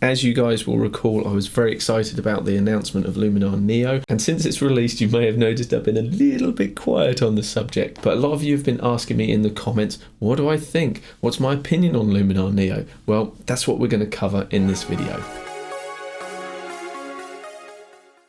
As you guys will recall, I was very excited about the announcement of Luminar NEO, and since it's released, you may have noticed I've been a little bit quiet on the subject, but a lot of you have been asking me in the comments, what do I think? What's my opinion on Luminar NEO? Well, that's what we're going to cover in this video.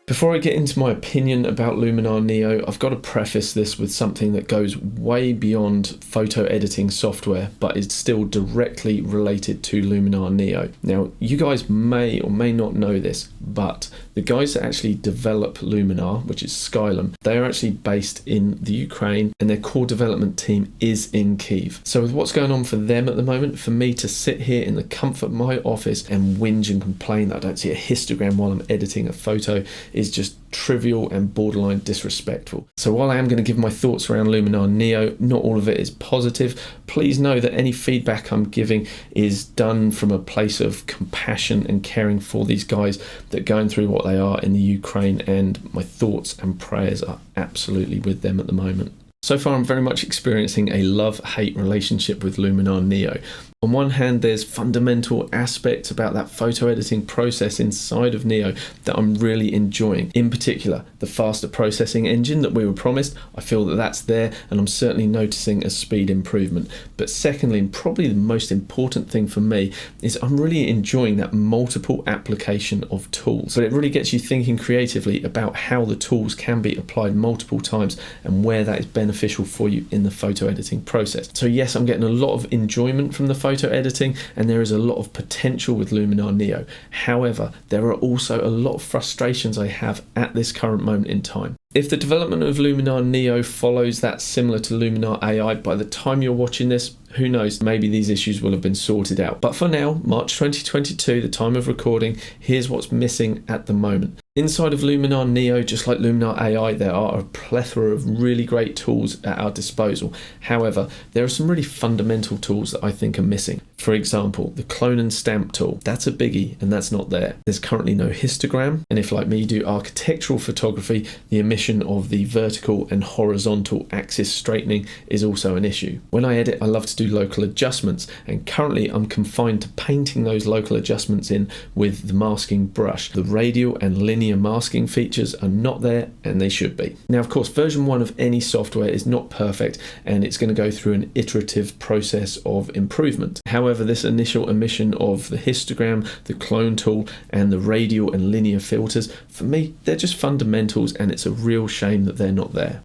Before I get into my opinion about Luminar NEO, I've got to preface this with something that goes way beyond photo editing software, but is still directly related to Luminar NEO. Now, you guys may or may not know this, but the guys that actually develop Luminar, which is Skylum, they are actually based in the Ukraine, and their core development team is in Kyiv. So with what's going on for them at the moment, for me to sit here in the comfort of my office and whinge and complain that I don't see a histogram while I'm editing a photo is just trivial and borderline disrespectful. So while I am going to give my thoughts around Luminar NEO, not all of it is positive. Please know that any feedback I'm giving is done from a place of compassion and caring for these guys that are going through what they are in the Ukraine, and my thoughts and prayers are absolutely with them at the moment. So far, I'm very much experiencing a love-hate relationship with Luminar NEO. On one hand, there's fundamental aspects about that photo editing process inside of NEO that I'm really enjoying. In particular, the faster processing engine that we were promised, I feel that that's there, and I'm certainly noticing a speed improvement. But secondly, and probably the most important thing for me, is I'm really enjoying that multiple application of tools. But it really gets you thinking creatively about how the tools can be applied multiple times and where that is beneficial for you in the photo editing process. So yes, I'm getting a lot of enjoyment from the photo editing, and there is a lot of potential with Luminar NEO. However, there are also a lot of frustrations I have at this current moment in time. If the development of Luminar NEO follows that similar to Luminar AI, by the time you're watching this, who knows, maybe these issues will have been sorted out. But for now, March 2022, the time of recording, here's what's missing at the moment. Inside of Luminar NEO, just like Luminar AI, there are a plethora of really great tools at our disposal. However, there are some really fundamental tools that I think are missing. For example, the clone and stamp tool, that's a biggie, and that's not there. There's currently no histogram, and if like me you do architectural photography, the omission of the vertical and horizontal axis straightening is also an issue. When I edit, I love to do local adjustments, and currently I'm confined to painting those local adjustments in with the masking brush. The radial and linear masking features are not there, and they should be. Now, of course, version 1 of any software is not perfect, and it's going to go through an iterative process of improvement. However, this initial omission of the histogram, the clone tool, and the radial and linear filters, for me, they're just fundamentals, and it's a real shame that they're not there.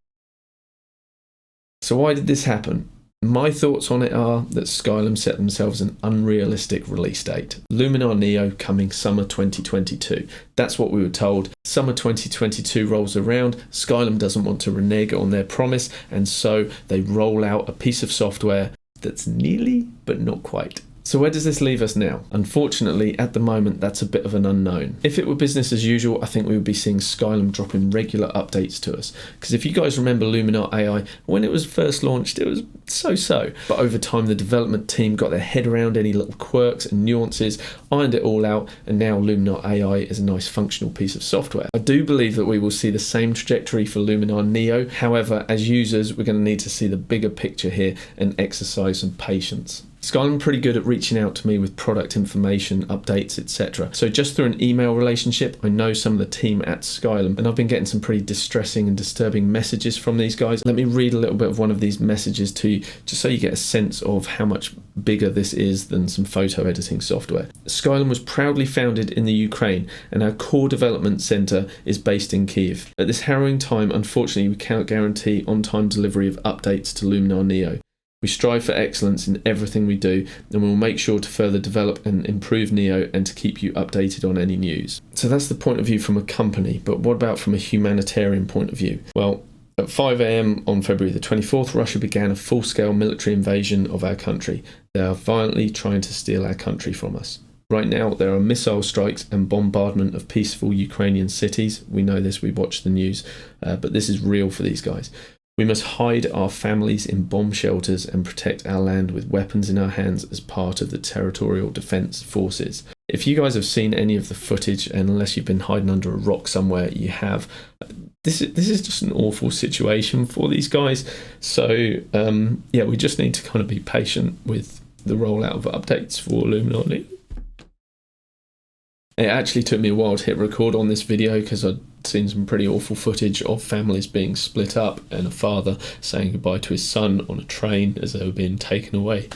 So why did this happen? My thoughts on it are that Skylum set themselves an unrealistic release date. Luminar NEO coming summer 2022. That's what we were told. Summer 2022 rolls around, Skylum doesn't want to renege on their promise, and so they roll out a piece of software that's nearly, but not quite. So where does this leave us now? Unfortunately, at the moment, that's a bit of an unknown. If it were business as usual, I think we would be seeing Skylum dropping regular updates to us. Because if you guys remember Luminar AI, when it was first launched, it was so-so. But over time, the development team got their head around any little quirks and nuances, ironed it all out, and now Luminar AI is a nice functional piece of software. I do believe that we will see the same trajectory for Luminar NEO. However, as users, we're going to need to see the bigger picture here and exercise some patience. Skylum are pretty good at reaching out to me with product information, updates, etc. So just through an email relationship, I know some of the team at Skylum, and I've been getting some pretty distressing and disturbing messages from these guys. Let me read a little bit of one of these messages to you, just so you get a sense of how much bigger this is than some photo editing software. Skylum was proudly founded in the Ukraine, and our core development center is based in Kyiv. At this harrowing time, unfortunately, we cannot guarantee on-time delivery of updates to Luminar NEO. We strive for excellence in everything we do, and we will make sure to further develop and improve NEO and to keep you updated on any news. So that's the point of view from a company, but what about from a humanitarian point of view? Well, at 5 AM on February the 24th, Russia began a full-scale military invasion of our country. They are violently trying to steal our country from us. Right now, there are missile strikes and bombardment of peaceful Ukrainian cities. We know this, we watch the news, but this is real for these guys. We must hide our families in bomb shelters and protect our land with weapons in our hands as part of the territorial defence forces. If you guys have seen any of the footage, and unless you've been hiding under a rock somewhere, you have, this is just an awful situation for these guys. So yeah, we just need to kind of be patient with the rollout of updates for Luminar NEO. It actually took me a while to hit record on this video because I'd seen some pretty awful footage of families being split up and a father saying goodbye to his son on a train as they were being taken away.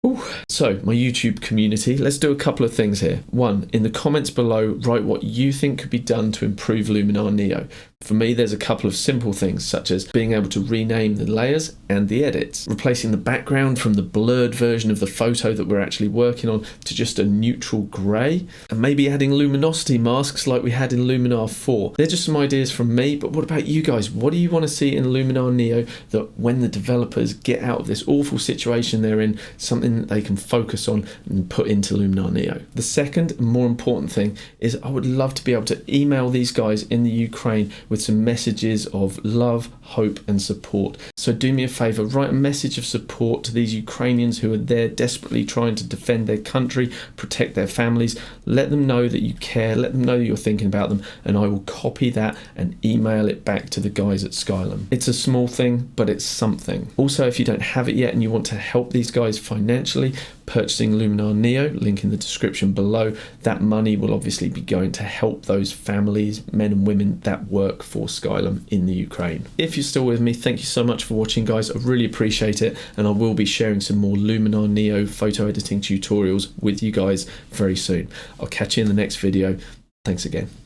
Ooh. So, my YouTube community, let's do a couple of things here. One, in the comments below, write what you think could be done to improve Luminar NEO. For me, there's a couple of simple things, such as being able to rename the layers and the edits, replacing the background from the blurred version of the photo that we're actually working on to just a neutral grey, and maybe adding luminosity masks like we had in Luminar 4. They're just some ideas from me, but what about you guys? What do you want to see in Luminar NEO that when the developers get out of this awful situation they're in, something that they can focus on and put into Luminar NEO? The second, more important thing is I would love to be able to email these guys in the Ukraine with some messages of love, hope and support. So do me a favour, write a message of support to these Ukrainians who are there desperately trying to defend their country, protect their families. Let them know that you care, let them know that you're thinking about them, and I will copy that and email it back to the guys at Skylum. It's a small thing, but it's something. Also, if you don't have it yet and you want to help these guys financially, purchasing Luminar NEO, link in the description below, that money will obviously be going to help those families, men and women that work for Skylum in the Ukraine. If you're still with me, thank you so much for watching, guys. I really appreciate it, and I will be sharing some more Luminar NEO photo editing tutorials with you guys very soon. I'll catch you in the next video. Thanks again.